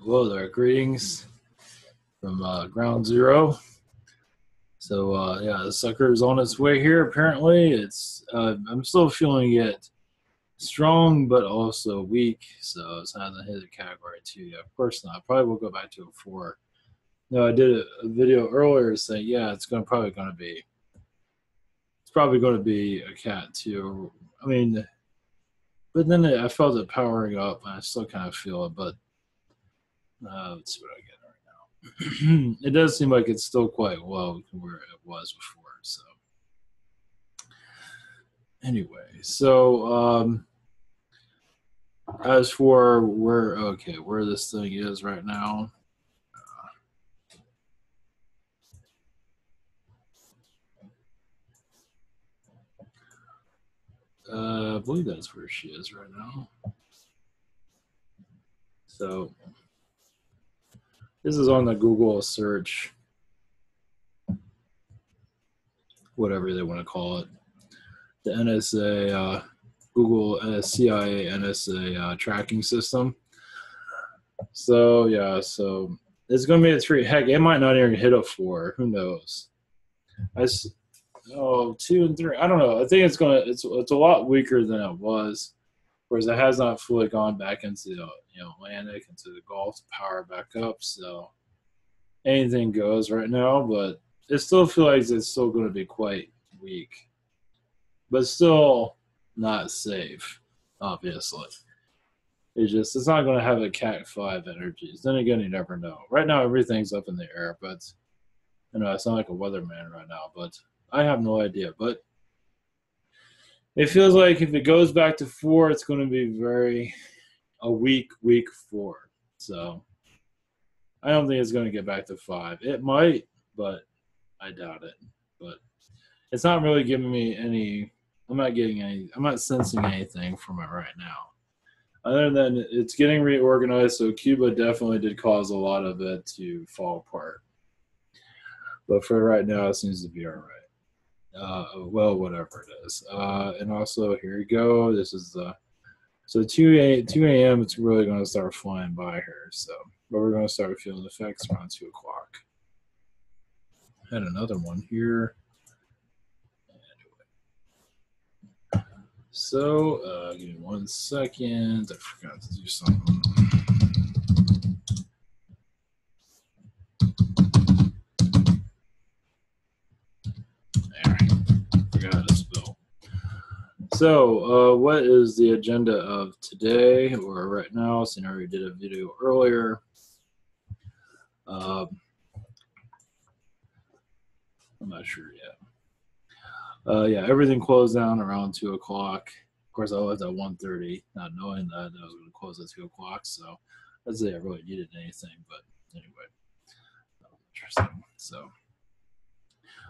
Hello there, greetings from Ground Zero. So yeah, the sucker is on its way here. Apparently, I'm still feeling it strong, but also weak. So it's not gonna hit a category 2 yet. Of course not. Probably will go back to a 4. No, I did a video earlier saying yeah, it's probably gonna be a cat 2. I mean, but then I felt it powering up, and I still kind of feel it. But let's see what I get. It does seem like it's still quite low from where it was before. So anyway, as for where this thing is right now, I believe that's where she is right now. So this is on the Google search, whatever they want to call it, the NSA, Google CIA NSA tracking system. So yeah, so it's going to be a 3. Heck, it might not even hit a 4. Who knows? 2 and 3. I don't know. I think it's a lot weaker than it was. Whereas it has not fully gone back into the Atlantic, into the Gulf to power back up. So anything goes right now, but it still feels like it's still going to be quite weak, but still not safe. Obviously, it's not going to have a Cat 5 energies. Then again, you never know. Right now, everything's up in the air, but I sound like a weatherman right now, but I have no idea. But it feels like if it goes back to 4, it's going to be a weak 4. So I don't think it's going to get back to 5. It might, but I doubt it. But it's not really giving me any. I'm not sensing anything from it right now. Other than it's getting reorganized, so Cuba definitely did cause a lot of it to fall apart. But for right now, it seems to be all right. Well, whatever it is. And also, here you go. This is the 2 a.m. It's really going to start flying by here. So, but we're going to start feeling the effects around 2 o'clock. Had another one here. Anyway. So, give me 1 second. I forgot to do something. There. Forgot to spill. So, what is the agenda of today or right now? So, I already did a video earlier. I'm not sure yet. Yeah, everything closed down around 2 o'clock. Of course, I was at 1:30, not knowing that I was going to close at 2 o'clock. So, I'd say I really needed anything. But anyway, interesting. So,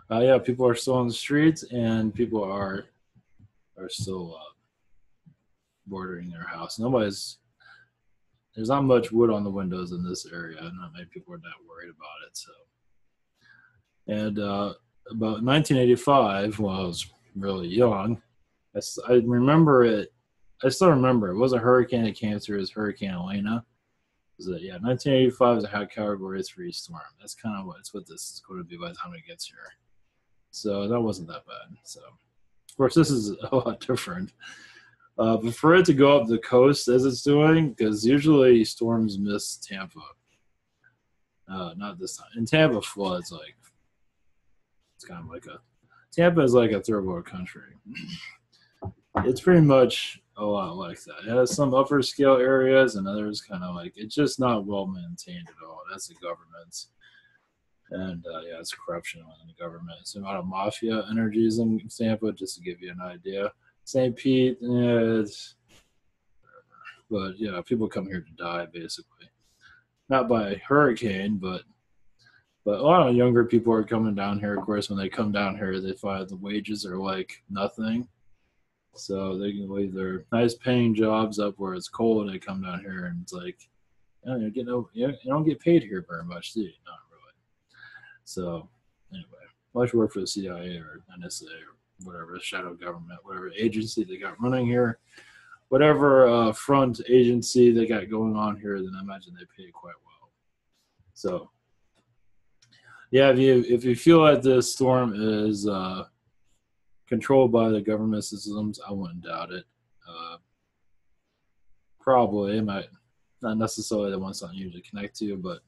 yeah, people are still on the streets, and people are still bordering their house. There's not much wood on the windows in this area. Not many people are that worried about it. So, and about 1985, when I was really young, I remember it. I still remember it was a hurricane that came through. It was Hurricane Elena. Yeah, 1985 is a high category 3 storm. That's kind of what this is going to be by the time it gets here. So that wasn't that bad. So, of course, this is a lot different. But for it to go up the coast as it's doing, because usually storms miss Tampa. Not this time. And Tampa floods it's kind of like Tampa is like a third world country. It's pretty much a lot like that. It has some upper scale areas and others kind of like it's just not well maintained at all. That's the government. And yeah, it's corruption within the government. It's a lot of mafia energies in Tampa, just to give you an idea. St. Pete, but yeah, people come here to die basically, not by hurricane, but a lot of younger people are coming down here. Of course, when they come down here, they find the wages are like nothing, so they can leave their nice paying jobs up where it's cold. They come down here and it's like, you don't get paid here very much, do you? Not really. So anyway, much work for the CIA or NSA or whatever shadow government, whatever agency they got running here. whatever front agency they got going on here, then I imagine they pay quite well. So, yeah, if you feel like this storm is controlled by the government systems, I wouldn't doubt it. Probably, it might not necessarily the ones that you usually connect to, but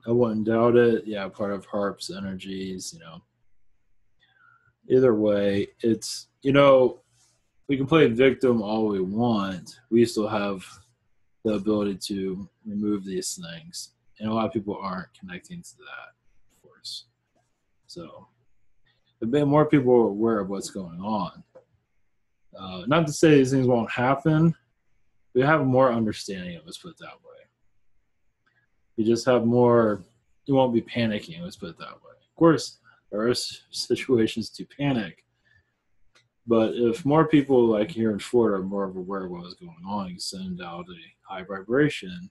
I wouldn't doubt it. Yeah, part of HARP's energies, Either way, it's, we can play victim all we want. We still have the ability to remove these things. And a lot of people aren't connecting to that, of course. So, a bit more people are aware of what's going on. Not to say these things won't happen. We have more understanding of it, let's put it that way. You just have more, you won't be panicking, let's put it that way. Of course, there are situations to panic. But if more people, like here in Florida, are more aware of what is going on, you send out a high vibration,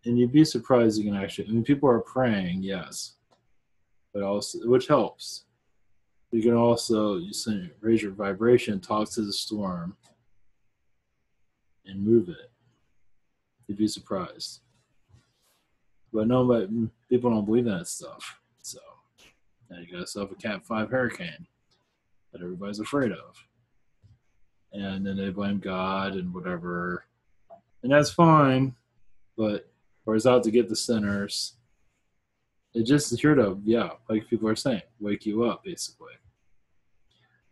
and you'd be surprised you can actually, people are praying, yes, but also, which helps. You can also raise your vibration, talk to the storm, and move it. You'd be surprised. But no, but people don't believe in that stuff. So now you got yourself a Cat 5 hurricane that everybody's afraid of. And then they blame God and whatever. And that's fine, but or it's out to get the sinners. It just is here to, like people are saying, wake you up, basically.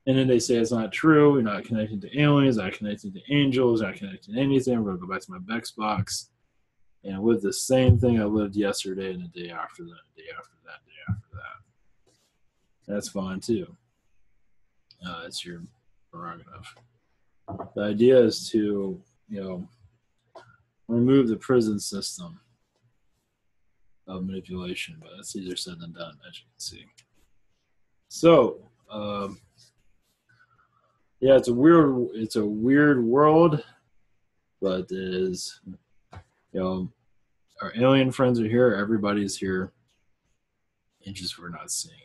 And then they say it's not true, you're not connecting to aliens, not connecting to angels, not connecting to anything. We're going to go back to my Bex box and live the same thing I lived yesterday and the day after that, the day after that, the day after that. That's fine too. It's your prerogative. The idea is to, remove the prison system of manipulation, but that's easier said than done, as you can see. So, it's a weird world, but it is, our alien friends are here, everybody's here, and just we're not seeing it.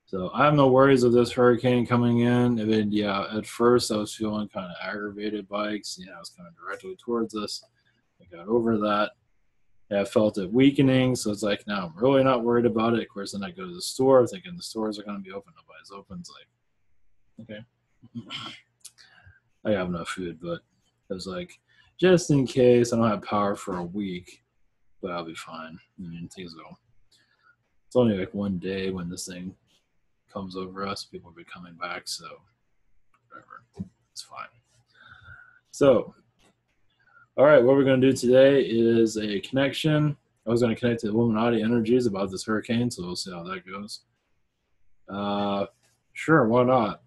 So I have no worries of this hurricane coming in. At first I was feeling kind of aggravated by it, because, it's coming directly towards us. I got over that. I felt it weakening, so it's like, now I'm really not worried about it. Of course, then I go to the store, thinking the stores are going to be open. Nobody's open. It's like, okay. I have enough food, but it was like, just in case I don't have power for a week, but I'll be fine. Things go. It's only like one day when this thing comes over us, people will be coming back, so whatever, it's fine. So, all right, what we're going to do today is a connection. I was going to connect to the Illuminati energies about this hurricane, so we'll see how that goes. Sure, why not?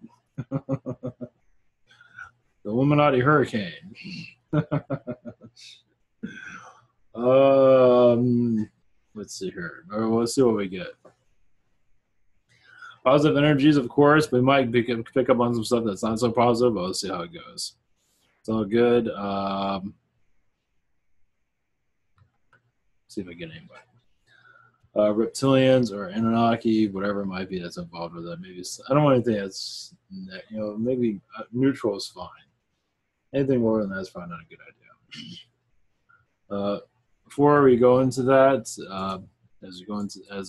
The Illuminati hurricane. Let's see here. Let's see what we get. Positive energies, of course. We might pick up on some stuff that's not so positive, but let's see how it goes. It's all good. See if I get anybody. Reptilians or Anunnaki, whatever it might be that's involved with it. Maybe I don't want anything that's, maybe neutral is fine. Anything more than that is probably not a good idea. Before we go into that, as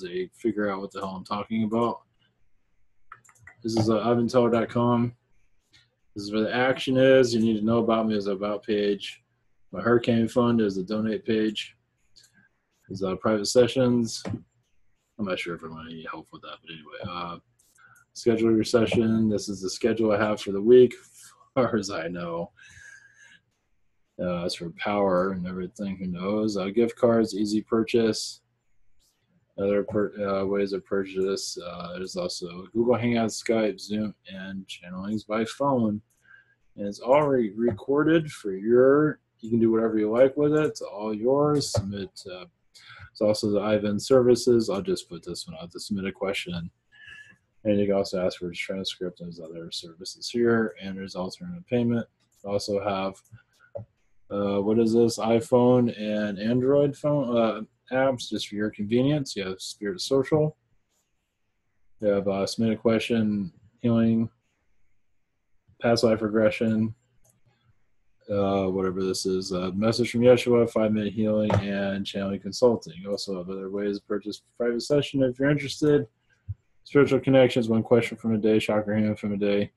I figure out what the hell I'm talking about, this is ivanteller.com. This is where the action is. You need to know about me as an about page. My Hurricane Fund is a donate page. There's private sessions. I'm not sure if I'm going to need help with that, but anyway, schedule your session. This is the schedule I have for the week, as far as I know. As for power and everything, who knows? Gift cards, easy purchase. Other ways of purchase. There's also Google Hangouts, Skype, Zoom, and channelings by phone. And it's already recorded for you can do whatever you like with it. It's all yours. Submit. It's also the Ivan services. I'll just put this one out to submit a question. And you can also ask for a transcript. There's other services here. And there's alternative payment. Also have, what is this? iPhone and Android phone apps just for your convenience. You have Spirit Social. You have submit a question, healing. past life regression, whatever this is, message from Yeshua, 5-minute healing, and channeling consulting. You also have other ways to purchase private session if you're interested. Spiritual connections, 1 question from a day, chakra healing from a day,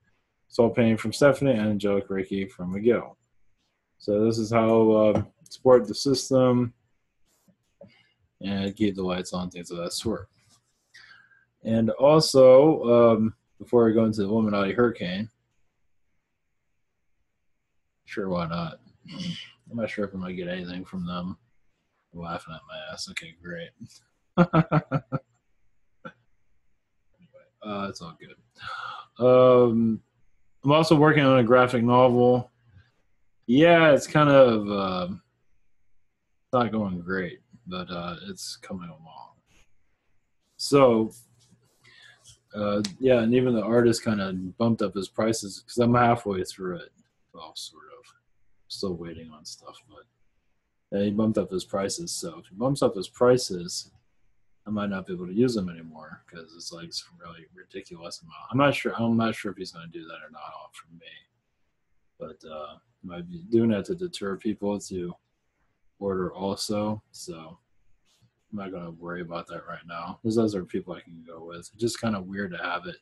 soul pain from Stephanie, and angelic Reiki from Miguel. So this is how support the system and keep the lights on, things of that sort. And also, before we go into the Illuminati Hurricane, sure, why not? I'm not sure if I might get anything from them. They're laughing at my ass. Okay, great. It's all good. I'm also working on a graphic novel. Yeah, it's kind of not going great, but it's coming along. So, yeah, and even the artist kind of bumped up his prices because I'm halfway through it. Well, sort of. Still waiting on stuff, but he bumped up his prices. So if he bumps up his prices, I might not be able to use them anymore because it's like some really ridiculous amount. I'm not sure if he's going to do that or not off from me, but he might be doing that to deter people to order also. So I'm not going to worry about that right now. There's other people I can go with. It's just kind of weird to have it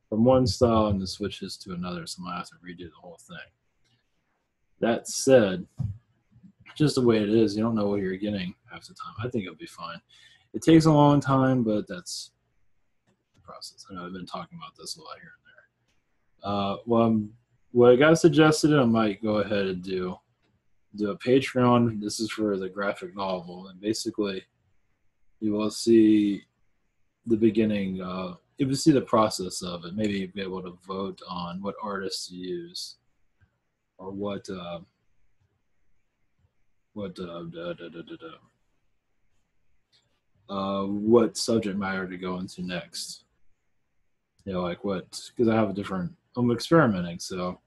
from one style and then switches to another, so I might have to redo the whole thing. That said, just the way it is, you don't know what you're getting half the time. I think it'll be fine. It takes a long time, but that's the process. I know I've been talking about this a lot here and there. What I got suggested, I might go ahead and do a Patreon. This is for the graphic novel, and basically, you will see the beginning. You will see the process of it. Maybe you'll be able to vote on what artists to use, or what subject matter to go into next. You know, like what, because I have a different, I'm experimenting, so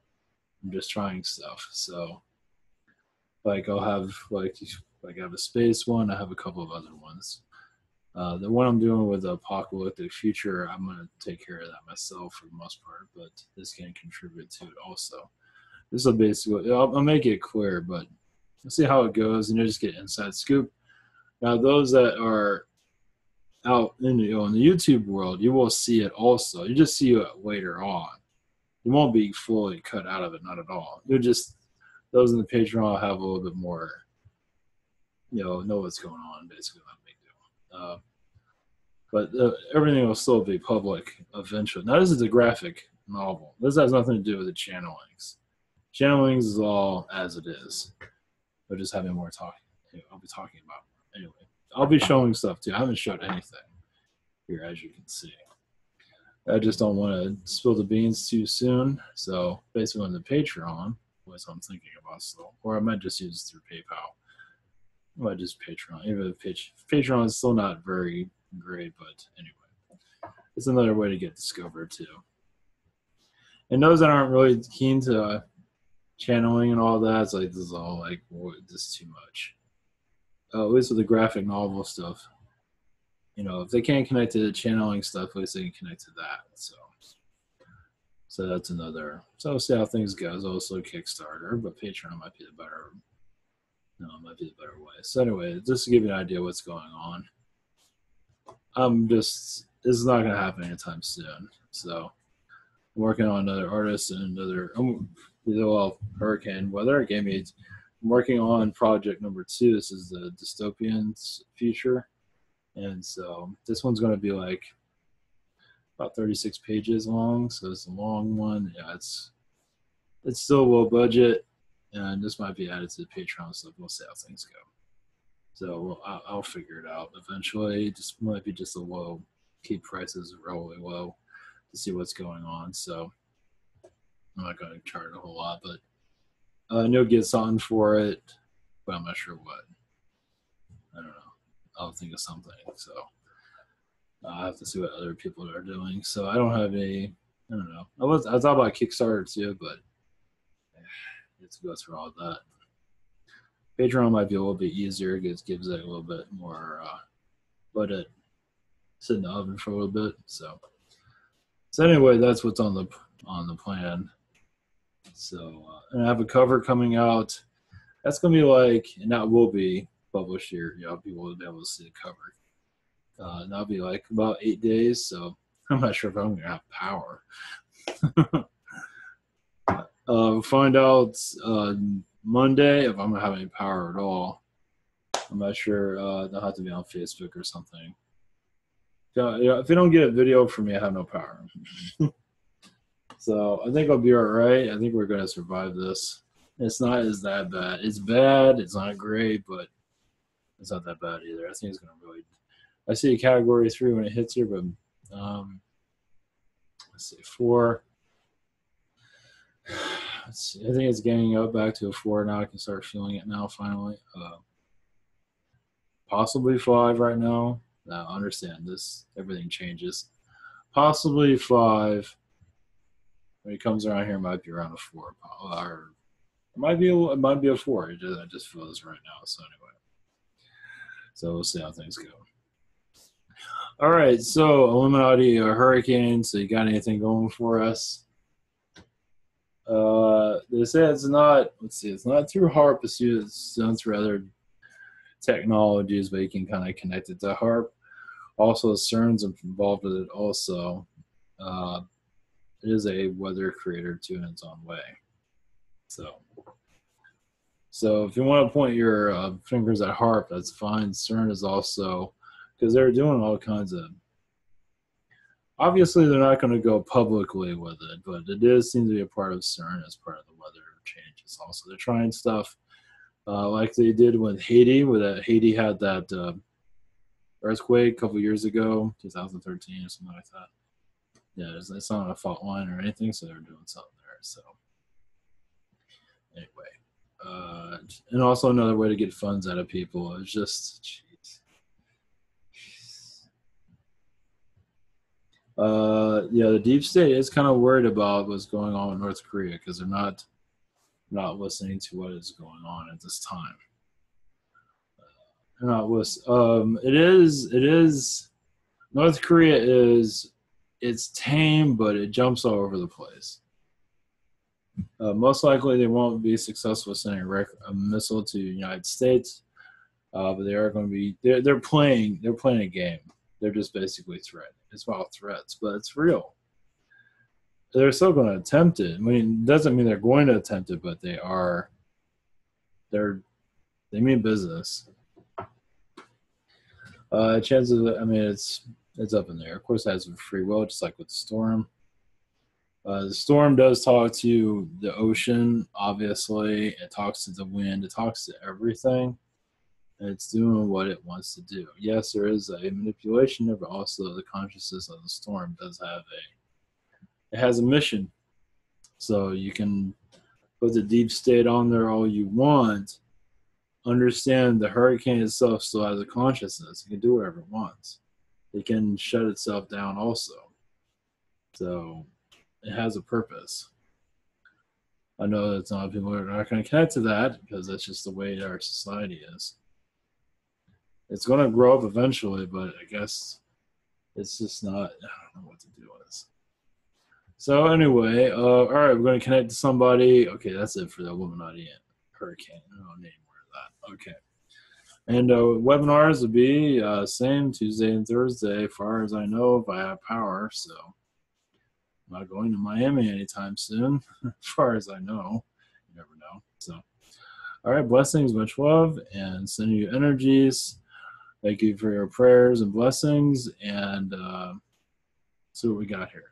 I'm just trying stuff. So, like, I'll have, like I have a space one, I have a couple of other ones. The one I'm doing with the apocalyptic future, I'm going to take care of that myself for the most part, but this can contribute to it also. This will basically, I'll make it clear, but we'll see how it goes, and you'll just get inside scoop. Now, those that are out in the YouTube world, you will see it also. You just see it later on. You won't be fully cut out of it, not at all. You're just, those in the Patreon will have a little bit more, know what's going on, basically, not a big deal. But everything will still be public eventually. Now, this is a graphic novel. This has nothing to do with the channelings. Channelings is all as it is. But just having more talking. I'll be talking about it. Anyway, I'll be showing stuff too. I haven't showed anything here, as you can see. I just don't want to spill the beans too soon. So basically on the Patreon, that's what I'm thinking about still. Or I might just use it through PayPal. I might just Patreon. Even if Patreon is still not very great, but anyway. It's another way to get discovered too. And those that aren't really keen to channeling and all that, it's like, this is all like, this is too much. At least with the graphic novel stuff, if they can't connect to the channeling stuff, at least they can connect to that. So that's another. So we'll see how things goes. Also Kickstarter, but Patreon might be the better. Might be the better way. So anyway, just to give you an idea what's going on. This is not going to happen anytime soon. So I'm working on another artist and another. Hurricane weather. I'm working on project number 2. This is the dystopian future. And so this one's going to be like about 36 pages long. So it's a long one. Yeah, it's still low budget. And this might be added to the Patreon stuff. We'll see how things go. So I'll figure it out eventually. Just might be just a low, keep prices really low to see what's going on. So I'm not going to charge a whole lot, but you'll get something for it, but I'm not sure what. I don't know. I'll think of something. So I'll have to see what other people are doing. So I don't have any, I don't know. I thought about Kickstarter too, but you have to go through all that. Patreon might be a little bit easier because it gives it a little bit more, let it sit in the oven for a little bit. So anyway, that's what's on the plan. So, and I have a cover coming out. That's gonna be like, and that will be published here. Yeah, people will be able to see the cover. And that'll be like about 8 days. So I'm not sure if I'm gonna have power. Find out Monday if I'm gonna have any power at all. I'm not sure. They'll have to be on Facebook or something. If you don't get a video from me, I have no power. So I think I'll be all right. I think we're gonna survive this. It's not as that bad. It's bad. It's not great, but it's not that bad either. I think it's gonna really. I see a category 3 when it hits here, but let's see 4. Let's see. I think it's getting up back to a 4 now. I can start feeling it now finally. Possibly 5 right now. Now understand this. Everything changes. Possibly 5. When it comes around here, it might be around a 4, or it might be a 4. I just feel this right now. So anyway, so we'll see how things go. All right, so Illuminati hurricane. So you got anything going for us? They say it's not. Let's see, it's not through HARP. It's through other technologies, but you can kind of connect it to HARP. Also, CERN's involved with it. Also, it is a weather creator too in its own way. So if you want to point your fingers at HARP, that's fine. CERN is also, because they're doing all kinds of. Obviously, they're not going to go publicly with it, but it does seem to be a part of CERN as part of the weather changes. Also, they're trying stuff like they did with Haiti, where that Haiti had that earthquake a couple years ago, 2013 or something like that. Yeah, it's not a fault line or anything, so they're doing something there. So anyway, and also another way to get funds out of people is just, jeez. Yeah, the deep state is kind of worried about what's going on in North Korea because they're not listening to what is going on at this time. They're not listening. It is. North Korea is, it's tame, but it jumps all over the place. Most likely, they won't be successful sending a missile to the United States, but they are going to be. They're playing a game. They're just basically threatening. It's about threats, but it's real. They're still going to attempt it. I mean, it doesn't mean they're going to attempt it, but they are. They mean business. Chances. I mean, it's up in there. Of course, it has free will, just like with the storm. The storm does talk to the ocean, obviously. It talks to the wind. It talks to everything. And it's doing what it wants to do. Yes, there is a manipulation there, but also the consciousness of the storm does have it has a mission. So you can put the deep state on there all you want. Understand the hurricane itself still has a consciousness. It can do whatever it wants. It can shut itself down also. So it has a purpose. I know that some people are not going to connect to that because that's just the way our society is. It's going to grow up eventually, but I guess it's just not. I don't know what to do with this. So anyway, all right, we're going to connect to somebody. Okay, that's it for the Illuminati hurricane. I don't need more of that. Okay. And webinars will be same Tuesday and Thursday, as far as I know, if I have power. So I'm not going to Miami anytime soon, as far as I know. You never know. So, all right, blessings, much love, and sending you energies. Thank you for your prayers and blessings, and see what we got here.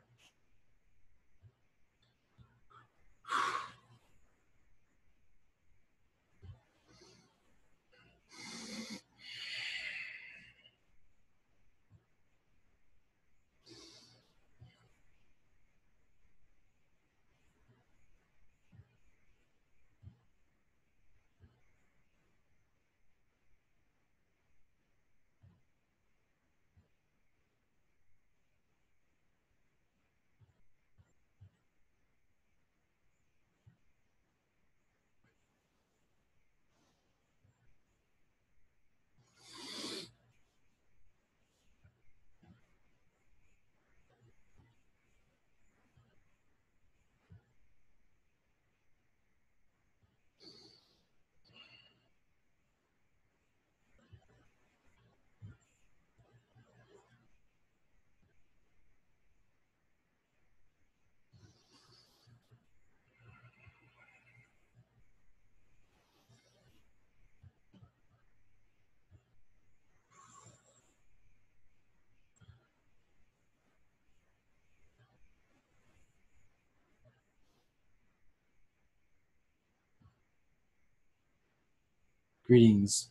Greetings.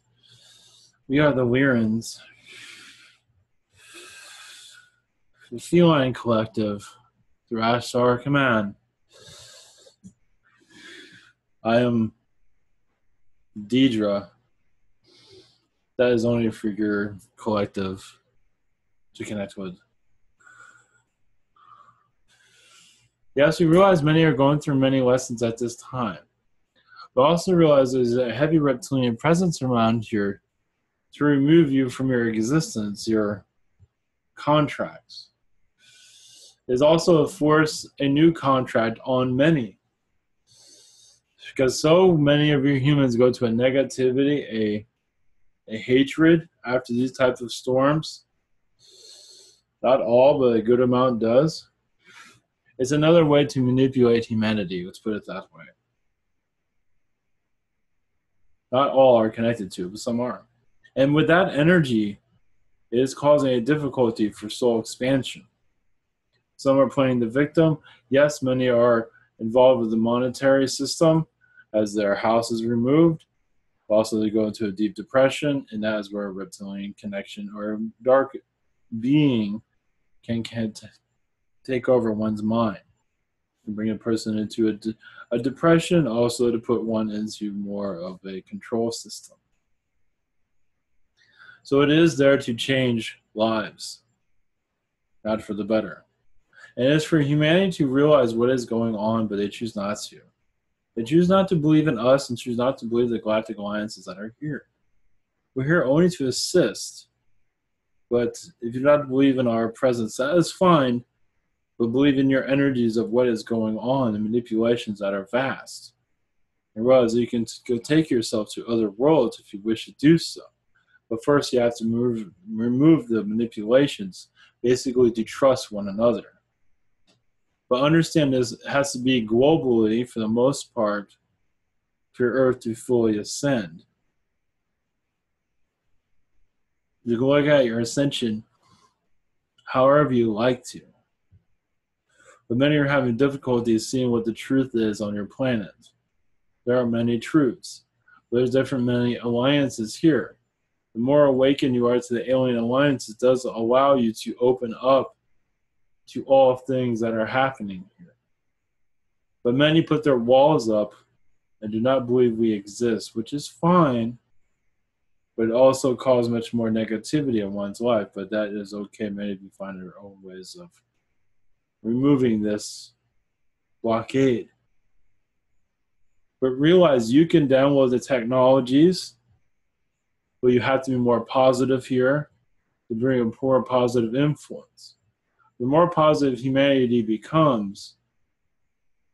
We are the Lyrans, the feline collective, through Ashtar Command. I am Deidre. That is only for your collective to connect with. Yes, we realize many are going through many lessons at this time. But also realize there's a heavy reptilian presence around here to remove you from your existence, your contracts. There's also force a new contract on many. Because so many of you humans go to a negativity, a hatred after these types of storms. Not all, but a good amount does. It's another way to manipulate humanity, let's put it that way. Not all are connected to, but some are. And with that energy, it is causing a difficulty for soul expansion. Some are playing the victim. Yes, many are involved with the monetary system as their house is removed. Also, they go into a deep depression, and that is where a reptilian connection or a dark being can take over one's mind and bring a person into a depression, also to put one into more of a control system. So it is there to change lives, not for the better. And it is for humanity to realize what is going on, but they choose not to. They choose not to believe in us and choose not to believe the galactic alliances that are here. We're here only to assist. But if you do not believe in our presence, that is fine. But believe in your energies of what is going on and manipulations that are vast. And realize that you can go take yourself to other worlds if you wish to do so. But first you have to remove the manipulations, basically to trust one another. But understand this has to be globally, for the most part, for Earth to fully ascend. You can look at your ascension however you like to. But many are having difficulties seeing what the truth is on your planet. There are many truths. There's different many alliances here. The more awakened you are to the alien alliance, it does allow you to open up to all things that are happening here. But many put their walls up and do not believe we exist, which is fine, but it also causes much more negativity in one's life. But that is okay. Many of you find their own ways of removing this blockade. But realize you can download the technologies, but you have to be more positive here to bring a more positive influence. The more positive humanity becomes,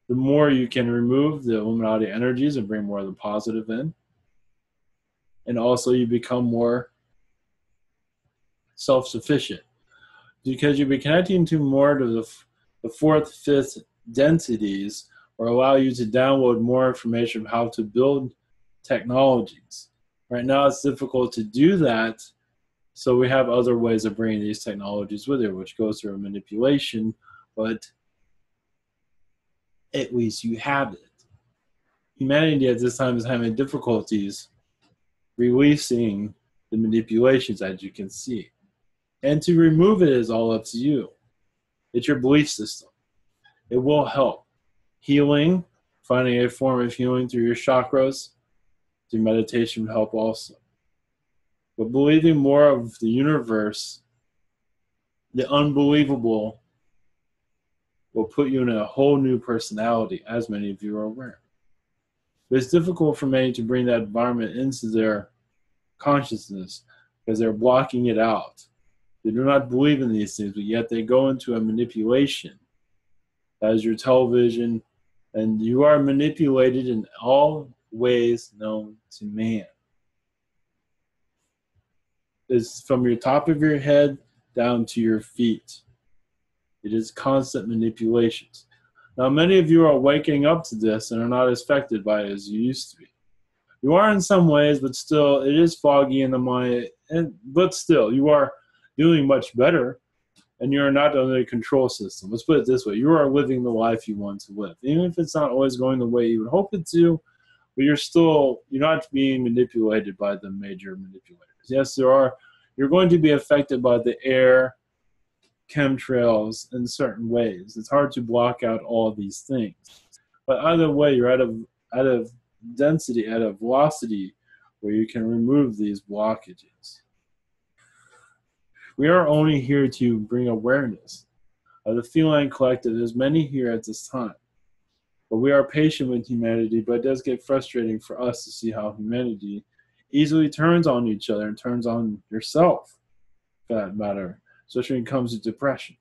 the more you can remove the Illuminati energies and bring more of the positive in. And also you become more self-sufficient because you'll be connecting to more to the fourth, fifth densities, or allow you to download more information of how to build technologies. Right now it's difficult to do that, so we have other ways of bringing these technologies with it, which goes through a manipulation, but at least you have it. Humanity at this time is having difficulties releasing the manipulations, as you can see. And to remove it is all up to you. It's your belief system. It will help. Healing, finding a form of healing through your chakras, through meditation will help also. But believing more of the universe, the unbelievable, will put you in a whole new personality, as many of you are aware. But it's difficult for many to bring that environment into their consciousness because they're blocking it out. They do not believe in these things, but yet they go into a manipulation. That is your television, and you are manipulated in all ways known to man. It's from your top of your head down to your feet. It is constant manipulations. Now, many of you are waking up to this and are not as affected by it as you used to be. You are in some ways, but still, it is foggy in the mind. But still, you are doing much better, and you are not under a control system. Let's put it this way. You are living the life you want to live. Even if it's not always going the way you would hope it to, but you're not being manipulated by the major manipulators. Yes, you're going to be affected by the air, chemtrails in certain ways. It's hard to block out all these things. But either way, you're out of density, at a velocity where you can remove these blockages. We are only here to bring awareness of the feline collective. There's many here at this time. But we are patient with humanity, but it does get frustrating for us to see how humanity easily turns on each other and turns on yourself, for that matter, especially when it comes to depression.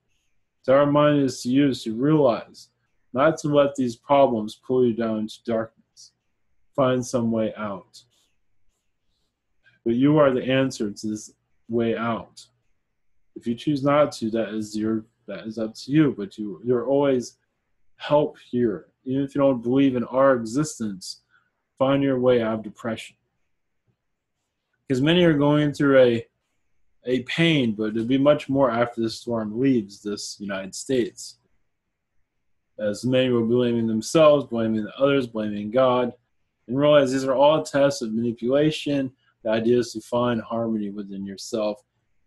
So our mind is to use to realize not to let these problems pull you down into darkness. Find some way out. But you are the answer to this way out. If you choose not to, that is up to you. But you're always help here. Even if you don't believe in our existence, find your way out of depression. Because many are going through a pain, but it'll be much more after the storm leaves this United States. As many will be blaming themselves, blaming the others, blaming God, and realize these are all tests of manipulation. The idea is to find harmony within yourself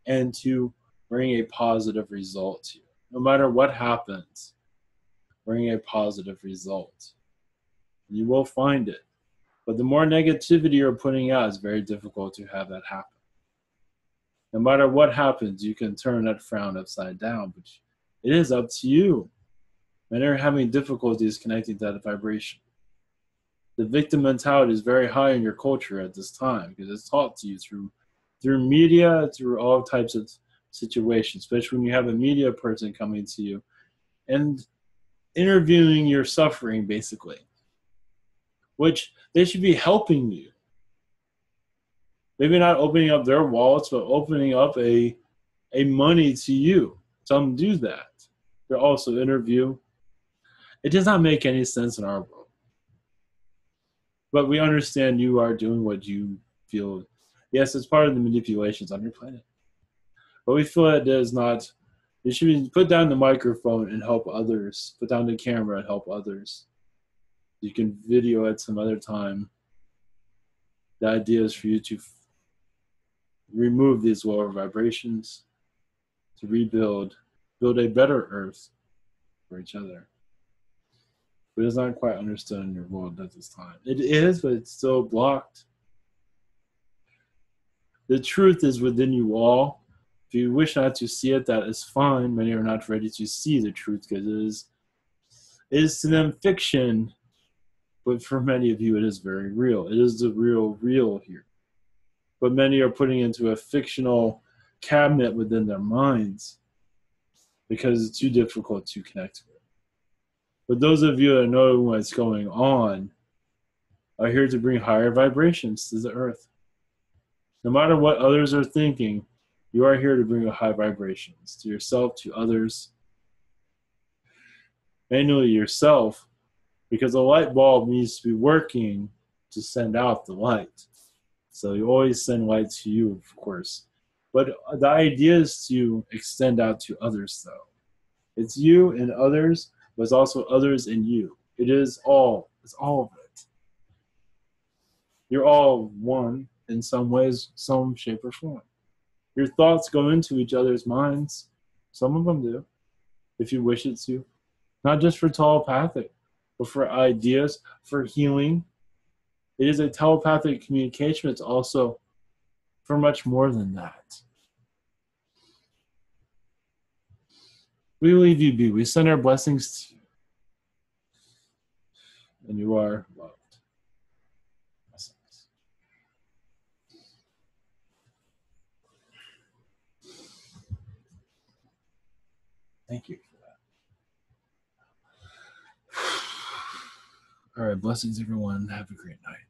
and to bring a positive result to you. No matter what happens, bring a positive result. You will find it. But the more negativity you're putting out, it's very difficult to have that happen. No matter what happens, you can turn that frown upside down, but it is up to you. Many are having difficulties connecting to that vibration. The victim mentality is very high in your culture at this time because it's taught to you through media, through all types of situations, especially when you have a media person coming to you and interviewing your suffering, basically, which they should be helping you. Maybe not opening up their wallets, but opening up a money to you. Some do that. They also interview. It does not make any sense in our world. But we understand you are doing what you feel. Yes, it's part of the manipulations on your planet. But we feel it does not. You should be put down the microphone and help others. Put down the camera and help others. You can video at some other time. The idea is for you to remove these lower vibrations, to build a better earth for each other. But it's not quite understood in your world at this time. It is, but it's still blocked. The truth is within you all. If you wish not to see it, that is fine. Many are not ready to see the truth because it is to them fiction, but for many of you it is very real. It is the real here. But many are putting into a fictional cabinet within their minds because it's too difficult to connect with. But those of you that know what's going on are here to bring higher vibrations to the earth. No matter what others are thinking, you are here to bring high vibrations to yourself, to others, mainly yourself, because a light bulb needs to be working to send out the light. So you always send light to you, of course. But the idea is to extend out to others, though. It's you and others, but it's also others and you. It's all of it. You're all one in some ways, some shape or form. Your thoughts go into each other's minds. Some of them do, if you wish it to. Not just for telepathic, but for ideas, for healing. It is a telepathic communication. It's also for much more than that. We leave you be. We send our blessings to you. And you are loved. Blessings. Thank you for that. All right, blessings, everyone. Have a great night.